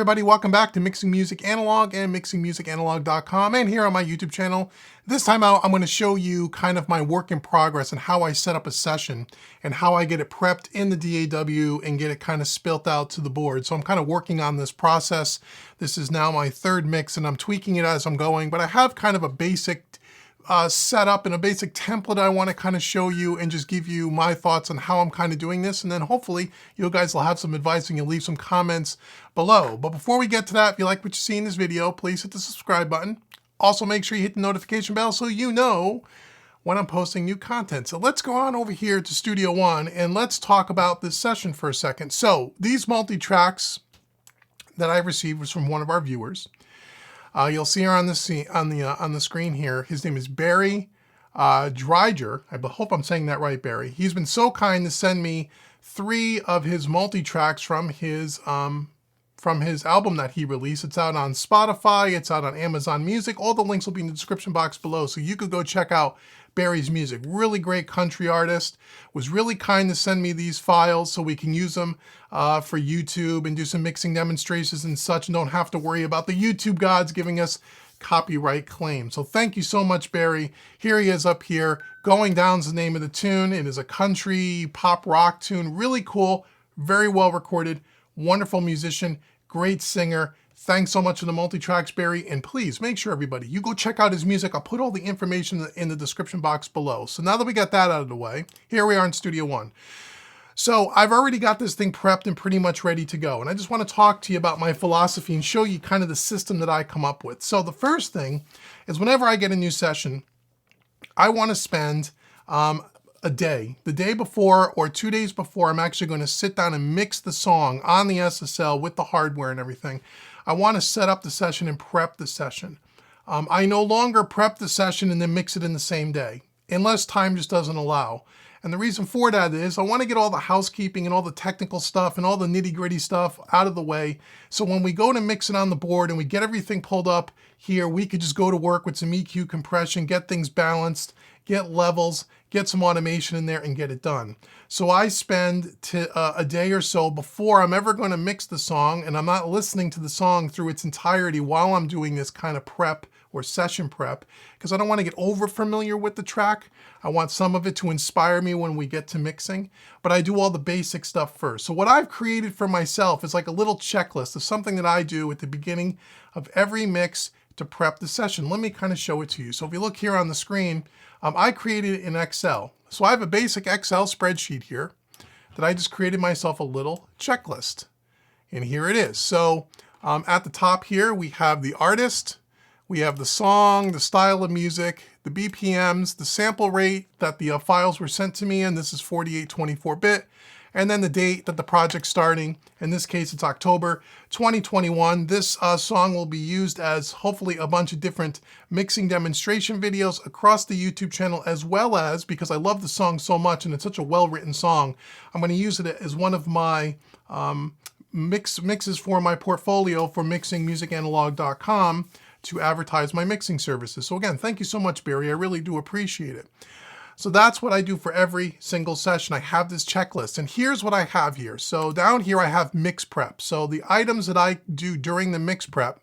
everybody, welcome back to Mixing Music Analog and mixingmusicanalog.com, and here on my YouTube channel. This time out, I'm going to show you kind of my work in progress and how I set up a session and how I get it prepped in the DAW and get it kind of spilt out to the board. So I'm kind of working on this process. This is now my third mix and I'm tweaking it as I'm going, but I have kind of a basic setup and a basic template I want to kind of show you and just give you my thoughts on how I'm kind of doing this. And then hopefully you guys will have some advice and you'll leave some comments below. But before we get to that, if you like what you see in this video, please hit the subscribe button. Also make sure you hit the notification bell so you know when I'm posting new content. So let's go on over here to Studio One and let's talk about this session for a second. So these multi-tracks that I received was from one of our viewers. You'll see her on the screen here. His name is Barry Dreiger. I hope I'm saying that right, Barry. He's been so kind to send me 3 of his multi-tracks from his album that he released. It's out on Spotify. It's out on Amazon Music. All the links will be in the description box below, so you could go check out Barry's music. Really great country artist. Was really kind to send me these files so we can use them for YouTube and do some mixing demonstrations and such, and don't have to worry about the YouTube gods giving us copyright claims. So thank you so much, Barry. Here he is up here. Going Down's the name of the tune. It is a country pop rock tune. Really cool. Very well recorded. Wonderful musician. Great singer. Thanks so much for the multi-tracks, Barry. And please make sure, everybody, you go check out his music. I'll put all the information in the description box below. So now that we got that out of the way, here we are in Studio One. So I've already got this thing prepped and pretty much ready to go. And I just want to talk to you about my philosophy and show you kind of the system that I come up with. So the first thing is whenever I get a new session, I want to spend a day. The day before or 2 days before, I'm actually going to sit down and mix the song on the SSL with the hardware and everything. I want to set up the session and prep the session. I no longer prep the session and then mix it in the same day, unless time just doesn't allow. And the reason for that is I want to get all the housekeeping and all the technical stuff and all the nitty-gritty stuff out of the way. So when we go to mix it on the board and we get everything pulled up here, we could just go to work with some EQ compression, get things balanced, get levels, get some automation in there and get it done. So I spend a day or so before I'm ever going to mix the song, and I'm not listening to the song through its entirety while I'm doing this kind of prep or session prep, because I don't want to get over familiar with the track. I want some of it to inspire me when we get to mixing, but I do all the basic stuff first. So what I've created for myself is like a little checklist of something that I do at the beginning of every mix to prep the session. Let me kind of show it to you. So if you look here on the screen, I created it in Excel. So I have a basic Excel spreadsheet here that I just created myself a little checklist. And here it is. So at the top here, we have the artist, we have the song, the style of music, the BPMs, the sample rate that the files were sent to me in. This is 4824-bit. And then the date that the project's starting. In this case, it's October 2021. This song will be used as hopefully a bunch of different mixing demonstration videos across the YouTube channel, as well as, because I love the song so much and it's such a well-written song, I'm going to use it as one of my mixes for my portfolio for mixingmusicanalog.com to advertise my mixing services. So again, thank you so much, Barry. I really do appreciate it. So that's what I do for every single session. I have this checklist, and here's what I have here. So down here I have mix prep. So the items that I do during the mix prep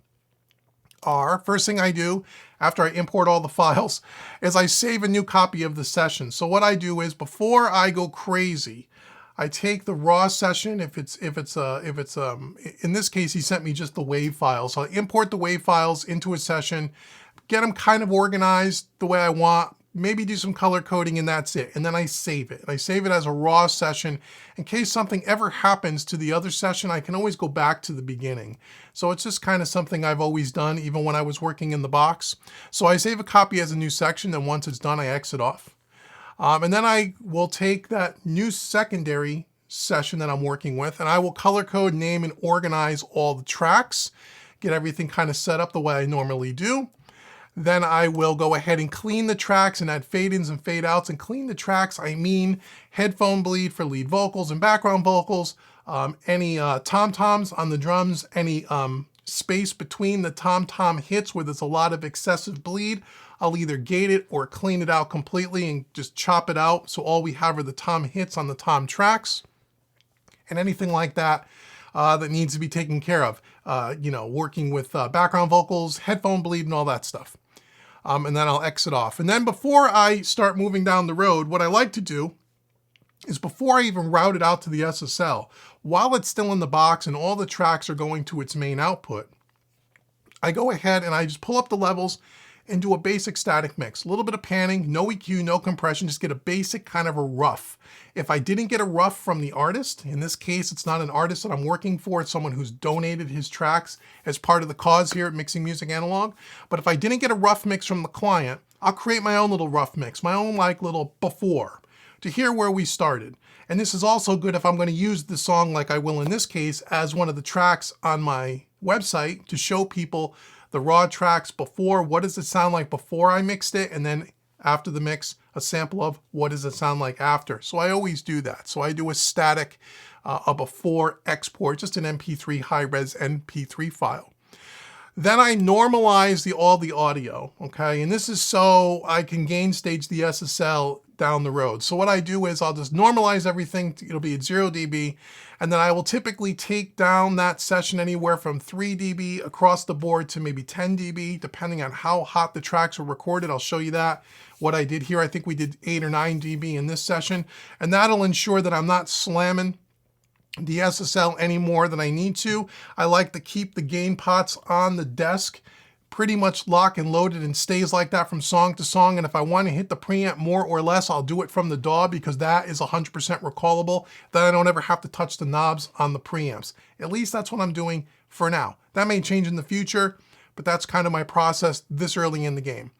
are, first thing I do after I import all the files is I save a new copy of the session. So what I do is before I go crazy, I take the raw session, if it's in this case, he sent me just the WAV files. So I import the WAV files into a session, get them kind of organized the way I want, maybe do some color coding, and that's it. And then I save it. I save it as a raw session. In case something ever happens to the other session, I can always go back to the beginning. So it's just kind of something I've always done, even when I was working in the box. So I save a copy as a new section, and once it's done, I exit off. And then I will take that new secondary session that I'm working with, and I will color code, name, and organize all the tracks, get everything kind of set up the way I normally do. Then I will go ahead and clean the tracks and add fade-ins and fade-outs. And clean the tracks, I mean headphone bleed for lead vocals and background vocals, any tom-toms on the drums, any space between the tom-tom hits where there's a lot of excessive bleed. I'll either gate it or clean it out completely and just chop it out. So all we have are the tom hits on the tom tracks and anything like that that needs to be taken care of. you know, working with background vocals, headphone bleed, and all that stuff. And then I'll exit off. And then before I start moving down the road, what I like to do is before I even route it out to the SSL, while it's still in the box and all the tracks are going to its main output, I go ahead and I just pull up the levels and do a basic static mix. A little bit of panning, no EQ, no compression, just get a basic kind of a rough. If I didn't get a rough from the artist, in this case, it's not an artist that I'm working for, it's someone who's donated his tracks as part of the cause here at Mixing Music Analog. But if I didn't get a rough mix from the client, I'll create my own little rough mix, my own like little before, to hear where we started. And this is also good if I'm going to use the song, like I will in this case, as one of the tracks on my website to show people the raw tracks before, what does it sound like before I mixed it, and then after the mix, a sample of what does it sound like after. So I always do that. So I do a static, a before export, just an MP3 high-res MP3 file. Then I normalize all the audio, okay? And this is so I can gain stage the SSL down the road. So what I do is I'll just normalize everything. It'll be at 0 dB. And then I will typically take down that session anywhere from 3 dB across the board to maybe 10 dB, depending on how hot the tracks were recorded. I'll show you that. What I did here, I think we did 8 or 9 dB in this session. And that'll ensure that I'm not slamming the SSL any more than I need to. I like to keep the gain pots on the desk pretty much lock and loaded and stays like that from song to song. And if I want to hit the preamp more or less, I'll do it from the DAW because that is 100% recallable. Then I don't ever have to touch the knobs on the preamps. At least that's what I'm doing for now. That may change in the future, but that's kind of my process this early in the game.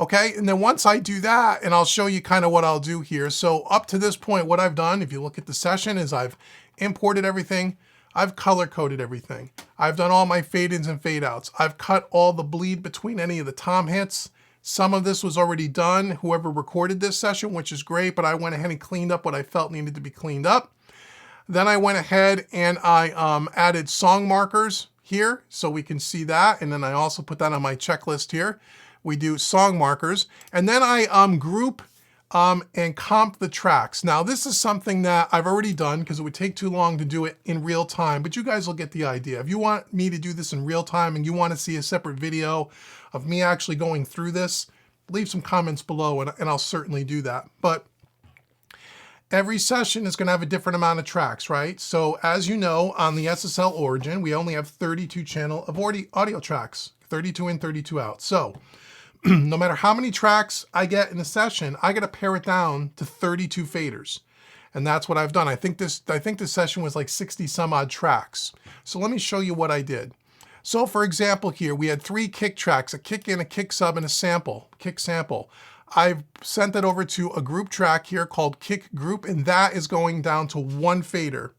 Okay, and then once I do that, and I'll show you kind of what I'll do here. So up to this point, what I've done, if you look at the session, is I've imported everything. I've color coded everything. I've done all my fade ins and fade outs. I've cut all the bleed between any of the tom hits. Some of this was already done, whoever recorded this session, which is great, but I went ahead and cleaned up what I felt needed to be cleaned up. Then I went ahead and I added song markers here so we can see that. And then I also put that on my checklist here. We do song markers. And then I group and comp the tracks. Now this is something that I've already done because it would take too long to do it in real time, but you guys will get the idea. If you want me to do this in real time and you want to see a separate video of me actually going through this, leave some comments below and I'll certainly do that. But every session is going to have a different amount of tracks, right? So as you know, on the SSL Origin, we only have 32 channel of audio tracks, 32 in, 32 out. So no matter how many tracks I get in a session, I got to pare it down to 32 faders. And that's what I've done. I think this session was like 60 some odd tracks. So let me show you what I did. So for example here, we had 3 kick tracks, a kick in, a kick sub, and a sample, kick sample. I've sent that over to a group track here called kick group, and that is going down to 1 fader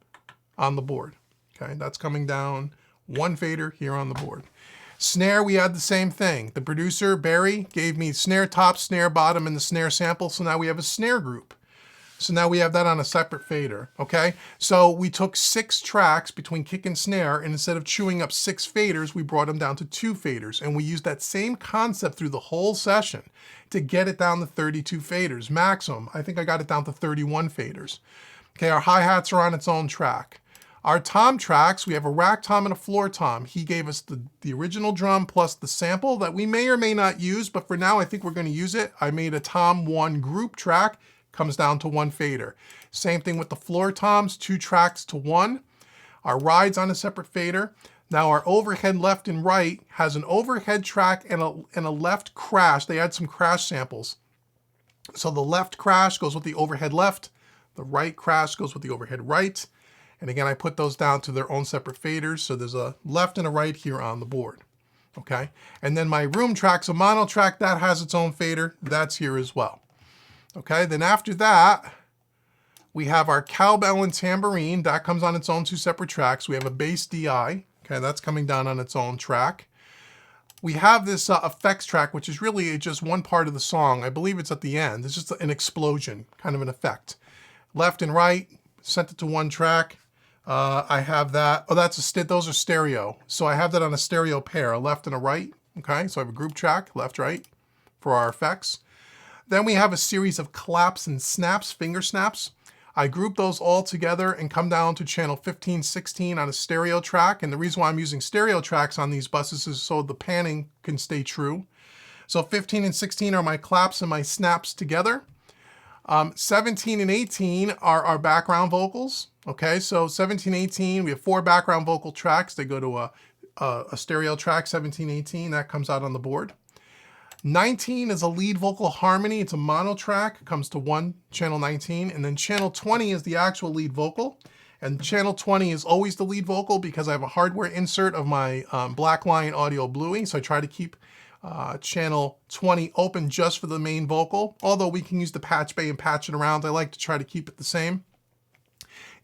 on the board. Okay, that's coming down 1 fader here on the board. Snare, we had the same thing. The producer, Barry, gave me snare top, snare bottom, and the snare sample. So now we have a snare group. So now we have that on a separate fader, okay? So we took 6 tracks between kick and snare, and instead of chewing up 6 faders, we brought them down to 2 faders. And we used that same concept through the whole session to get it down to 32 faders. Maximum, I think I got it down to 31 faders. Okay, our hi-hats are on its own track. Our tom tracks, we have a rack tom and a floor tom. He gave us the original drum plus the sample that we may or may not use, but for now I think we're going to use it. I made a tom 1 group track, comes down to 1 fader. Same thing with the floor toms, 2 tracks to 1. Our ride's on a separate fader. Now our overhead left and right has an overhead track and a left crash. They had some crash samples. So the left crash goes with the overhead left, the right crash goes with the overhead right. And again, I put those down to their own separate faders. So there's a left and a right here on the board. Okay. And then my room track's a mono track that has its own fader. That's here as well. Okay. Then after that, we have our cowbell and tambourine. That comes on its own 2 separate tracks. We have a bass DI. Okay. That's coming down on its own track. We have this effects track, which is really just one part of the song. I believe it's at the end. It's just an explosion, kind of an effect. Left and right, sent it to 1 track. I have that. Oh, those are stereo. So I have that on a stereo pair, a left and a right. Okay, so I have a group track, left, right, for our effects. Then we have a series of claps and snaps, finger snaps. I group those all together and come down to channel 15, 16 on a stereo track. And the reason why I'm using stereo tracks on these buses is so the panning can stay true. So 15 and 16 are my claps and my snaps together. 17 and 18 are our background vocals. Okay, so 17, 18, we have 4 background vocal tracks. They go to a stereo track, 17, 18, that comes out on the board. 19 is a lead vocal harmony. It's a mono track, comes to one channel 19, and then channel 20 is the actual lead vocal. And channel 20 is always the lead vocal because I have a hardware insert of my Blackline Audio Bluey, so I try to keep channel 20 open just for the main vocal. Although we can use the patch bay and patch it around, I like to try to keep it the same.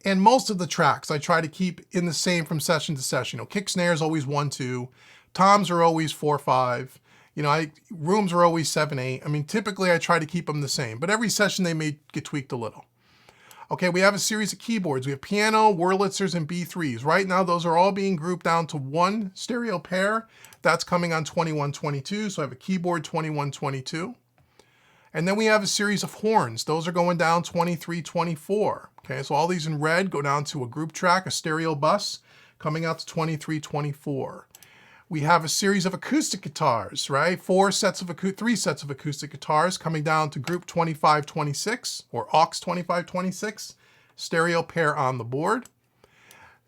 And most of the tracks I try to keep in the same from session to session. You know, kick snare is always 1, 2. Toms are always 4, 5. You know, rooms are always 7, 8. I mean, typically I try to keep them the same, but every session they may get tweaked a little. Okay, we have a series of keyboards. We have piano, Wurlitzers, and B3s. Right now, those are all being grouped down to one stereo pair. That's coming on 2122, so I have a keyboard 2122. And then we have a series of horns. Those are going down 2324. Okay, so all these in red go down to a group track, a stereo bus, coming out to 2324. We have a series of acoustic guitars, right? 3 sets of acoustic guitars coming down to group 2526 or aux 2526, stereo pair on the board.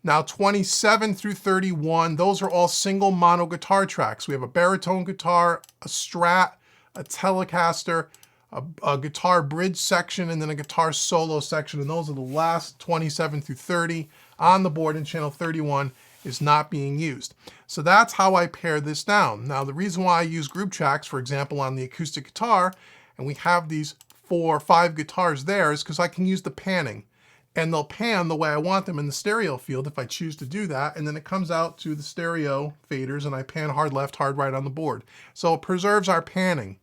Now 27 through 31, those are all single mono guitar tracks. We have a baritone guitar, a Strat, a Telecaster, a guitar bridge section, and then a guitar solo section. And those are the last 27 through 30 on the board, and channel 31 is not being used. So that's how I pare this down. Now, the reason why I use group tracks, for example, on the acoustic guitar, and we have these 4 or 5 guitars there, is because I can use the panning. And they'll pan the way I want them in the stereo field if I choose to do that. And then it comes out to the stereo faders, and I pan hard left, hard right on the board. So it preserves our panning.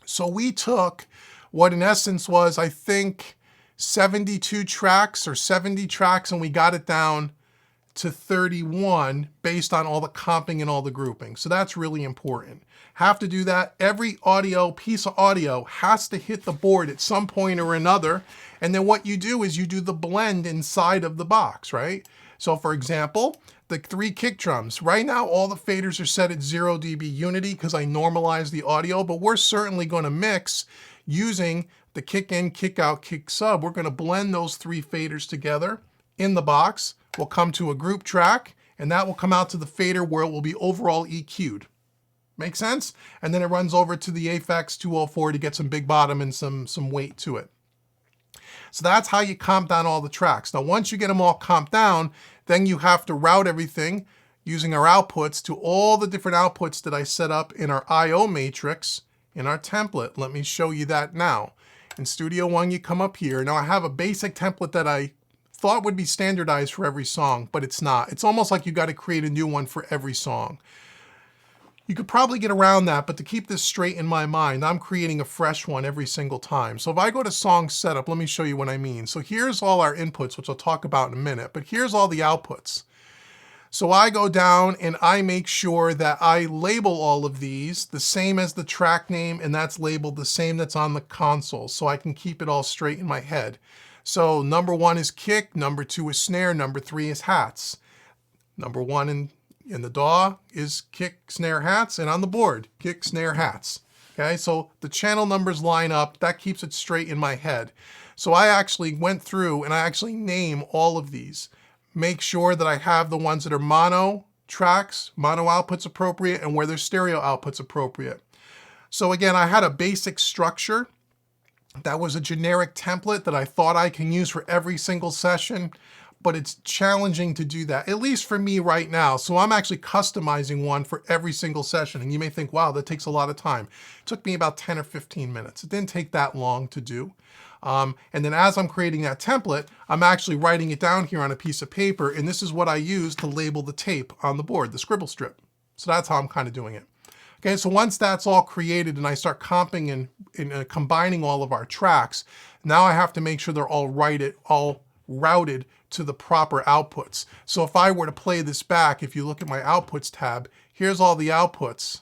So we took what in essence was, I think, 72 tracks or 70 tracks, and we got it down to 31 based on all the comping and all the grouping. So that's really important. Have to do that. Every piece of audio has to hit the board at some point or another. And then what you do is you do the blend inside of the box, right? So for example, the 3 kick drums. Right now, all the faders are set at 0 dB unity because I normalized the audio, but we're certainly going to mix using the kick in, kick out, kick sub. We're going to blend those 3 faders together in the box. We'll come to a group track, and that will come out to the fader where it will be overall EQ'd. Make sense? And then it runs over to the Aphex 204 to get some big bottom and some weight to it. So that's how you comp down all the tracks. Now, once you get them all comped down, then you have to route everything using our outputs to all the different outputs that I set up in our I/O matrix in our template. Let me show you that now. In Studio One, you come up here. Now, I have a basic template that I thought would be standardized for every song, but it's not. It's almost like you got to create a new one for every song. You could probably get around that, but to keep this straight in my mind, I'm creating a fresh one every single time. So if I go to song setup, let me show you what I mean. So here's all our inputs, which I'll talk about in a minute, but here's all the outputs. So I go down and I make sure that I label all of these the same as the track name, and that's labeled the same that's on the console, so I can keep it all straight in my head. So number 1 is kick, number 2 is snare, number 3 is hats. Number 1 in the DAW is kick, snare, hats, and on the board, kick, snare, hats. Okay, so the channel numbers line up. That keeps it straight in my head. So I actually went through and I actually name all of these. Make sure that I have the ones that are mono tracks, mono outputs appropriate, and where there's stereo outputs appropriate. So again, I had a basic structure. That was a generic template that I thought I can use for every single session, but it's challenging to do that, at least for me right now. So I'm actually customizing one for every single session. And you may think, wow, that takes a lot of time. It took me about 10 or 15 minutes. It didn't take that long to do. And then as I'm creating that template, I'm actually writing it down here on a piece of paper. And this is what I use to label the tape on the board, the scribble strip. So that's how I'm kind of doing it. Okay, so once that's all created and I start comping and combining all of our tracks, now I have to make sure they're all routed to the proper outputs. So if I were to play this back, if you look at my outputs tab, here's all the outputs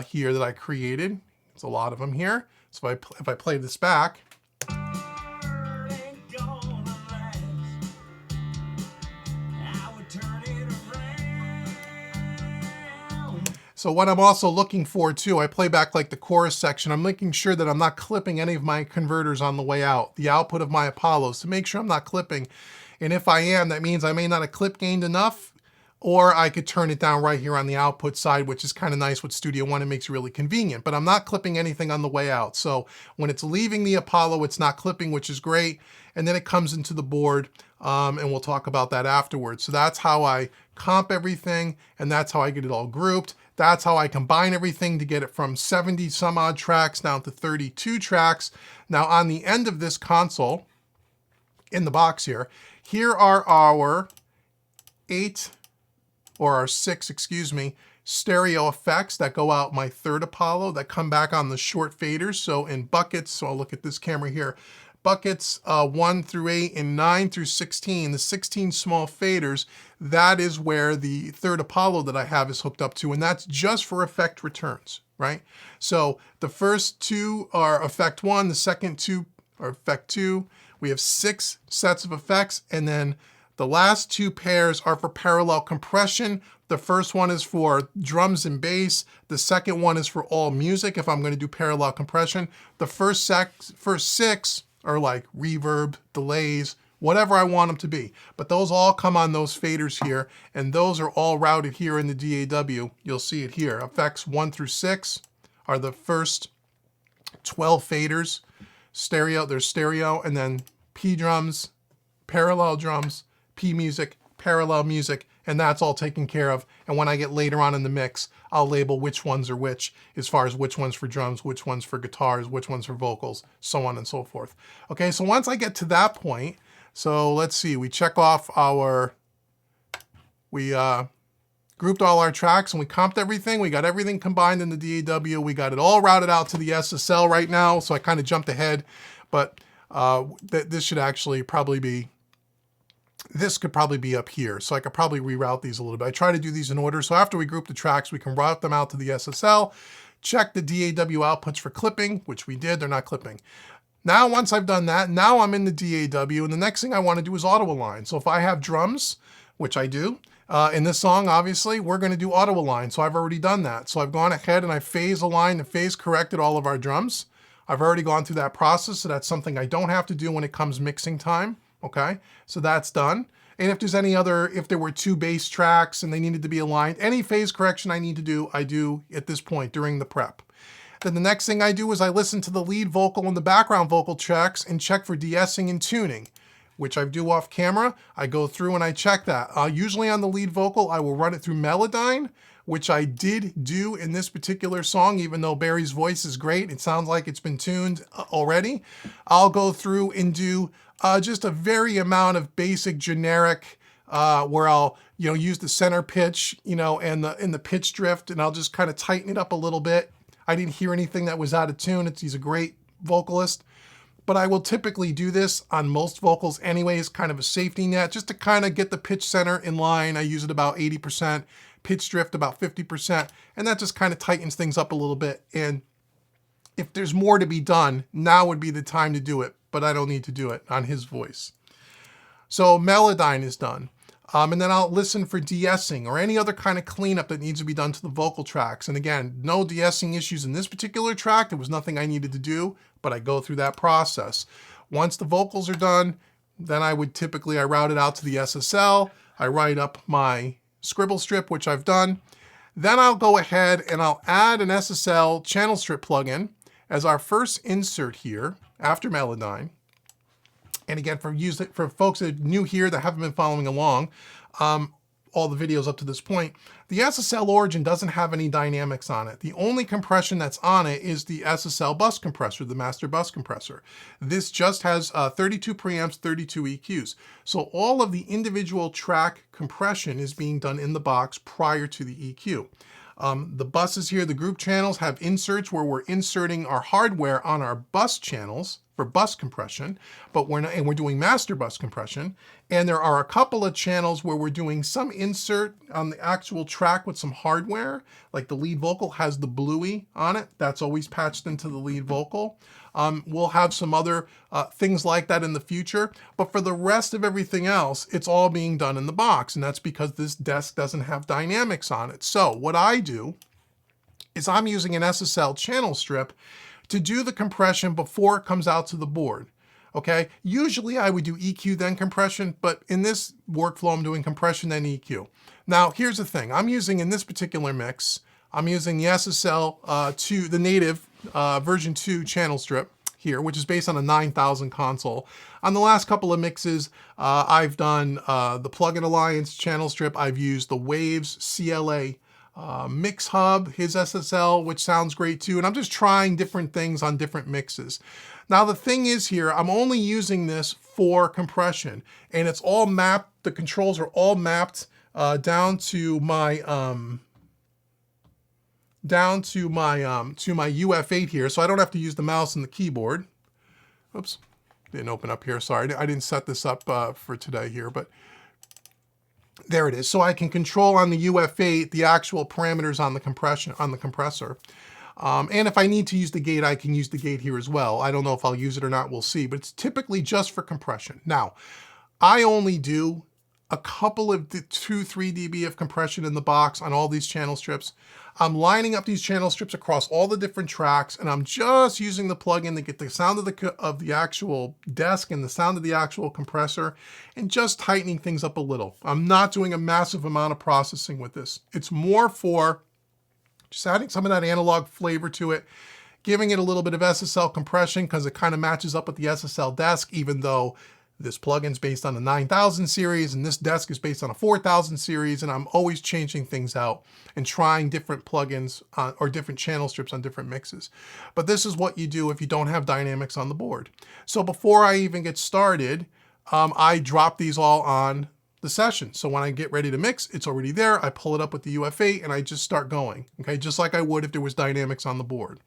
here that I created. There's a lot of them here. So if I play this back, So what I'm also looking for too, I play back like the chorus section, I'm making sure that I'm not clipping any of my converters on the way out, the output of my Apollos, to make sure I'm not clipping. And if I am, that means I may not have clip gained enough, or I could turn it down right here on the output side, which is kind of nice with Studio One. It makes it really convenient, but I'm not clipping anything on the way out. So when it's leaving the Apollo, it's not clipping, which is great. And then it comes into the board, and we'll talk about that afterwards. So that's how I comp everything, and that's how I get it all grouped. That's how I combine everything to get it from 70 some odd tracks down to 32 tracks. Now on the end of this console, in the box here, here are our 6, excuse me, stereo effects that go out my third Apollo that come back on the short faders. So in buckets, so I'll look at this camera here, buckets 1 through 8 and 9 through 16, the 16 small faders, that is where the third Apollo that I have is hooked up to, and that's just for effect returns, right? So the first 2 are effect 1, the second 2 are effect 2. We have 6 sets of effects, and then the last 2 pairs are for parallel compression. The first one is for drums and bass. The second one is for all music if I'm going to do parallel compression. The first 6 are like reverb, delays, whatever I want them to be. But those all come on those faders here, and those are all routed here in the DAW. You'll see it here. Effects 1 through 6 are the first 12 faders. Stereo, there's stereo, and then P drums, parallel drums, P music, parallel music, and that's all taken care of. And when I get later on in the mix, I'll label which ones are which, as far as which ones for drums, which ones for guitars, which ones for vocals, so on and so forth. Okay, so once I get to that point, so let's see, we check off our, we grouped all our tracks and we comped everything. We got everything combined in the DAW. We got it all routed out to the SSL right now, so I kind of jumped ahead, but this should actually probably be, this could probably be up here, so I could probably reroute these a little bit. I try to do these in order, so after we group the tracks, we can route them out to the SSL, check the DAW outputs for clipping, which we did, they're not clipping. Now, once I've done that, now I'm in the DAW, and the next thing I want to do is auto align. So if I have drums, which I do, in this song, obviously, we're going to do auto align, so I've already done that. So I've gone ahead and I phase aligned and phase corrected all of our drums. I've already gone through that process, so that's something I don't have to do when it comes mixing time. Okay, so that's done. And if there's any other, if there were 2 bass tracks and they needed to be aligned, any phase correction I need to do, I do at this point during the prep. Then the next thing I do is I listen to the lead vocal and the background vocal tracks and check for de-essing and tuning, which I do off camera. I go through and I check that. Usually on the lead vocal, I will run it through Melodyne, which I did do in this particular song, even though Barry's voice is great. It sounds like it's been tuned already. I'll go through and do just a very amount of basic generic where I'll use the center pitch and the pitch drift, and I'll just kind of tighten it up a little bit. I didn't hear anything that was out of tune. He's a great vocalist, but I will typically do this on most vocals anyways, kind of a safety net, just to kind of get the pitch center in line. I use it about 80%, pitch drift about 50%, and that just kind of tightens things up a little bit. And if there's more to be done, now would be the time to do it, but I don't need to do it on his voice. So Melodyne is done. And then I'll listen for de-essing or any other kind of cleanup that needs to be done to the vocal tracks. And again, no de-essing issues in this particular track. There was nothing I needed to do, but I go through that process. Once the vocals are done, then I would typically, I route it out to the SSL. I write up my scribble strip, which I've done. Then I'll go ahead and I'll add an SSL channel strip plugin as our first insert here after Melodyne. And again, for folks that are new here that haven't been following along, all the videos up to this point, the SSL origin doesn't have any dynamics on it. The only compression that's on it is the SSL bus compressor, the master bus compressor. This just has 32 preamps, 32 EQs. So all of the individual track compression is being done in the box prior to the EQ. The buses here, the group channels, have inserts where we're inserting our hardware on our bus channels for bus compression, but we're doing master bus compression. And there are a couple of channels where we're doing some insert on the actual track with some hardware, like the lead vocal has the bluey on it. That's always patched into the lead vocal. We'll have some other things like that in the future, but for the rest of everything else, it's all being done in the box, and that's because this desk doesn't have dynamics on it. So what I do is I'm using an SSL channel strip to do the compression before it comes out to the board. Okay, usually I would do EQ then compression, but in this workflow I'm doing compression then EQ. Now here's the thing, I'm using in this particular mix, I'm using the SSL the native version 2 channel strip here, which is based on a 9000 console. On the last couple of mixes, I've done the Plugin Alliance channel strip, I've used the Waves CLA Mix Hub, his SSL, which sounds great too, and I'm just trying different things on different mixes. Now the thing is here, I'm only using this for compression, and it's all mapped, the controls are all mapped down to my UF8 here, so I don't have to use the mouse and the keyboard. Oops, didn't open up here, sorry, I didn't set this up for today here, but there it is. So I can control on the UF8 the actual parameters on the compression, on the compressor. And if I need to use the gate, I can use the gate here as well. I don't know if I'll use it or not, we'll see, but it's typically just for compression. Now, I only do a couple of 2-3 dB of compression in the box on all these channel strips. I'm lining up these channel strips across all the different tracks, and I'm just using the plugin to get the sound of the actual desk and the sound of the actual compressor, and just tightening things up a little. I'm not doing a massive amount of processing with this. It's more for just adding some of that analog flavor to it, giving it a little bit of SSL compression because it kind of matches up with the SSL desk, even though this plugin's based on a 9000 series and this desk is based on a 4000 series, and I'm always changing things out and trying different plugins or different channel strips on different mixes. But this is what you do if you don't have dynamics on the board. So before I even get started, I drop these all on the session. So when I get ready to mix, it's already there. I pull it up with the UF8 and I just start going, okay? Just like I would if there was dynamics on the board,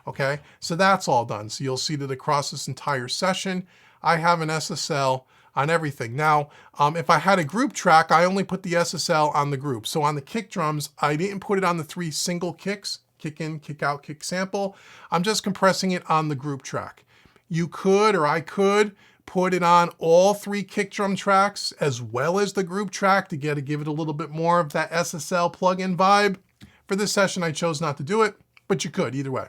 okay? So that's all done. So you'll see that across this entire session, I have an SSL on everything. Now, if I had a group track, I only put the SSL on the group. So on the kick drums, I didn't put it on the 3 single kicks, kick in, kick out, kick sample. I'm just compressing it on the group track. You could, or I could, put it on all 3 kick drum tracks as well as the group track to give it a little bit more of that SSL plugin vibe. For this session, I chose not to do it, but you could either way.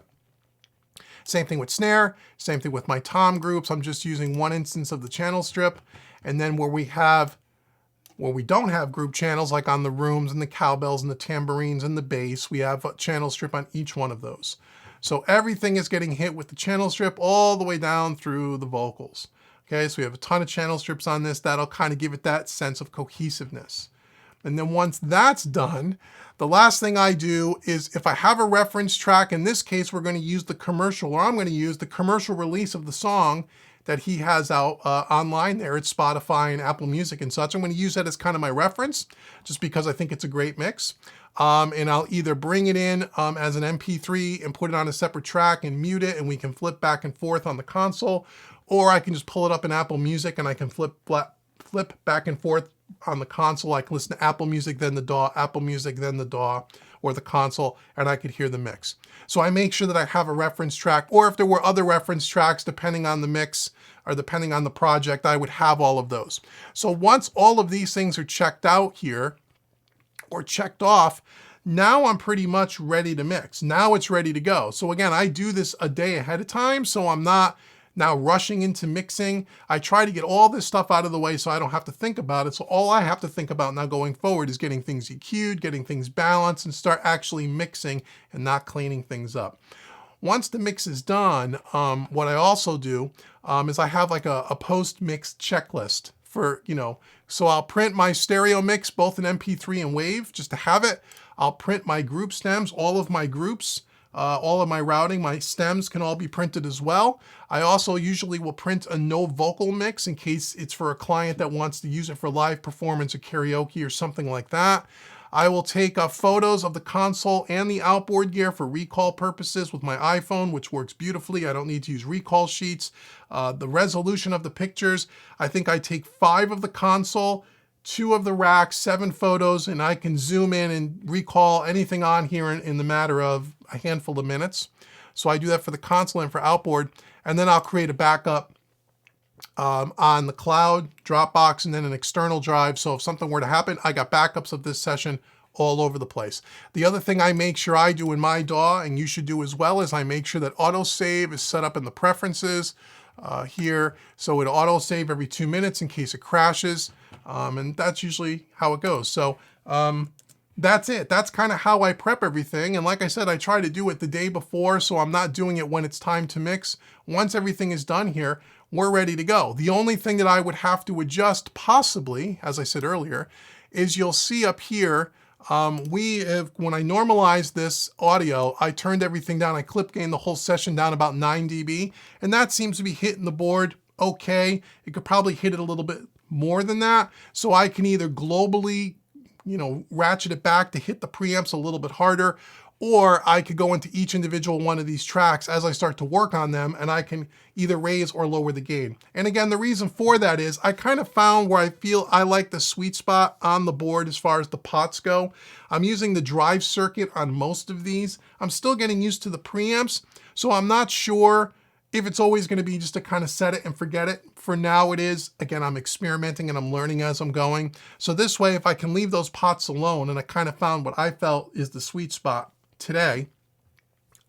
Same thing with snare, same thing with my tom groups. I'm just using one instance of the channel strip. And then where we don't have group channels, like on the rooms and the cowbells and the tambourines and the bass, we have a channel strip on each one of those. So everything is getting hit with the channel strip all the way down through the vocals. Okay, so we have a ton of channel strips on this. That'll kind of give it that sense of cohesiveness. And then once that's done, the last thing I do is if I have a reference track, in this case, we're going to use the commercial, or I'm going to use the commercial release of the song that he has out online there. It's Spotify and Apple Music and such. I'm going to use that as kind of my reference, just because I think it's a great mix. And I'll either bring it in as an MP3 and put it on a separate track and mute it, and we can flip back and forth on the console, or I can just pull it up in Apple Music and I can flip back and forth on the console. I can listen to Apple Music, then the DAW, Apple Music, then the DAW, or the console, and I could hear the mix. So I make sure that I have a reference track, or if there were other reference tracks, depending on the mix or depending on the project, I would have all of those. So once all of these things are checked out here, or checked off, now I'm pretty much ready to mix. Now it's ready to go. So again, I do this a day ahead of time, so I'm not now rushing into mixing. I try to get all this stuff out of the way so I don't have to think about it. So all I have to think about now going forward is getting things EQ'd, getting things balanced, and start actually mixing and not cleaning things up. Once the mix is done, what I also do is I have like a post-mix checklist for, so I'll print my stereo mix, both in MP3 and WAV, just to have it. I'll print my group stems, all of my groups, all of my routing, my stems can all be printed as well. I also usually will print a no vocal mix in case it's for a client that wants to use it for live performance or karaoke or something like that. I will take photos of the console and the outboard gear for recall purposes with my iPhone, which works beautifully. I don't need to use recall sheets. The resolution of the pictures, I think I take 5 of the console, 2 of the rack, 7 photos, and I can zoom in and recall anything on here in the matter of a handful of minutes. So I do that for the console and for outboard, and then I'll create a backup on the cloud, Dropbox, and then an external drive. So if something were to happen, I got backups of this session all over the place. The other thing I make sure I do in my DAW, and you should do as well, is I make sure that autosave is set up in the preferences here, so it'll autosave every 2 minutes in case it crashes, and that's usually how it goes. So that's it. That's kind of how I prep everything. And like I said, I try to do it the day before, so I'm not doing it when it's time to mix. Once everything is done here, we're ready to go. The only thing that I would have to adjust, possibly, as I said earlier, is you'll see up here, when I normalized this audio, I turned everything down. I clip gained the whole session down about 9 dB, and that seems to be hitting the board okay. It could probably hit it a little bit more than that. So I can either globally, ratchet it back to hit the preamps a little bit harder, or I could go into each individual one of these tracks as I start to work on them, and I can either raise or lower the gain. And again, the reason for that is I kind of found where I feel I like the sweet spot on the board as far as the pots go. I'm using the drive circuit on most of these. I'm still getting used to the preamps, so I'm not sure if it's always going to be just to kind of set it and forget it. For now it is. Again, I'm experimenting and I'm learning as I'm going. So this way, if I can leave those pots alone, and I kind of found what I felt is the sweet spot today,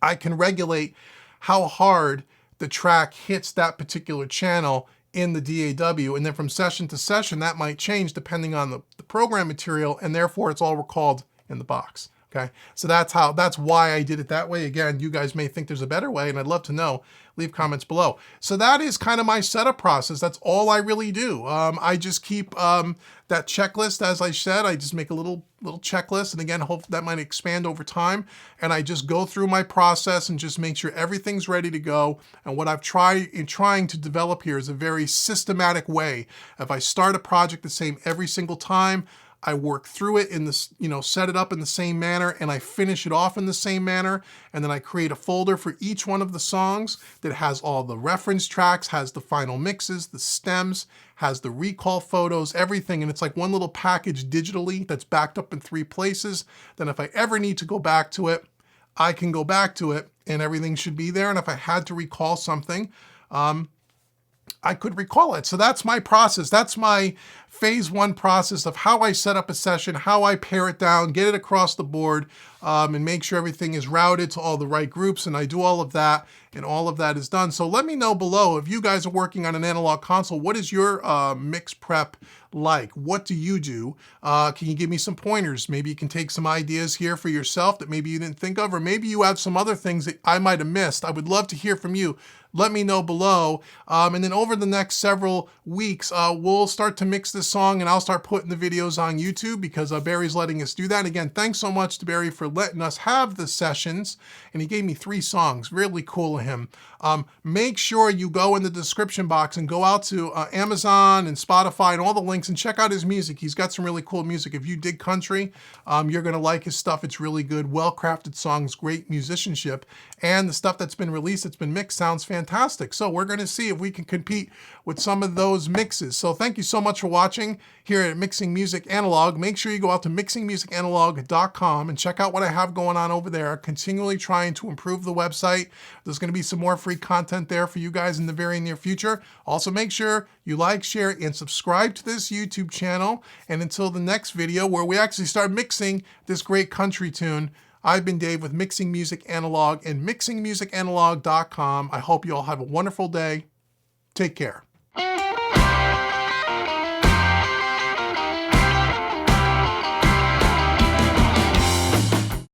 I can regulate how hard the track hits that particular channel in the DAW, and then from session to session that might change depending on the program material, and therefore it's all recalled in the box. Okay, so that's why I did it that way. Again, you guys may think there's a better way, and I'd love to know. Leave comments below. So that is kind of my setup process. That's all I really do. I just keep that checklist, as I said. I just make a little checklist, and again, hope that might expand over time. And I just go through my process and just make sure everything's ready to go. And what I've trying to develop here is a very systematic way. If I start a project the same every single time, I work through it in this, set it up in the same manner, and I finish it off in the same manner. And then I create a folder for each one of the songs that has all the reference tracks, has the final mixes, the stems, has the recall photos, everything. And it's like one little package digitally that's backed up in 3 places. Then if I ever need to go back to it, I can go back to it and everything should be there. And if I had to recall something, I could recall it. So that's my process. That's my phase 1 process of how I set up a session, how I pare it down, get it across the board, and make sure everything is routed to all the right groups. And I do all of that, and all of that is done. So let me know below, if you guys are working on an analog console, what is your mix prep like? What do you do? Can you give me some pointers? Maybe you can take some ideas here for yourself that maybe you didn't think of, or maybe you have some other things that I might have missed. I would love to hear from you. Let me know below. And then over the next several weeks, we'll start to mix this song, and I'll start putting the videos on YouTube because Barry's letting us do that. Again, thanks so much to Barry for letting us have the sessions. And he gave me 3 songs. Really cool of him. Make sure you go in the description box and go out to Amazon and Spotify and all the links and check out his music. He's got some really cool music. If you dig country, you're going to like his stuff. It's really good, well-crafted songs, great musicianship. And the stuff that's been released, that's been mixed, sounds fantastic. So we're going to see if we can compete with some of those mixes. So thank you so much for watching here at Mixing Music Analog. Make sure you go out to mixingmusicanalog.com and check out what I have going on over there. Continually trying to improve the website. There's going to be some more free content there for you guys in the very near future. Also, make sure you like, share, and subscribe to this YouTube channel. And until the next video where we actually start mixing this great country tune, I've been Dave with Mixing Music Analog and mixingmusicanalog.com. I hope you all have a wonderful day. Take care.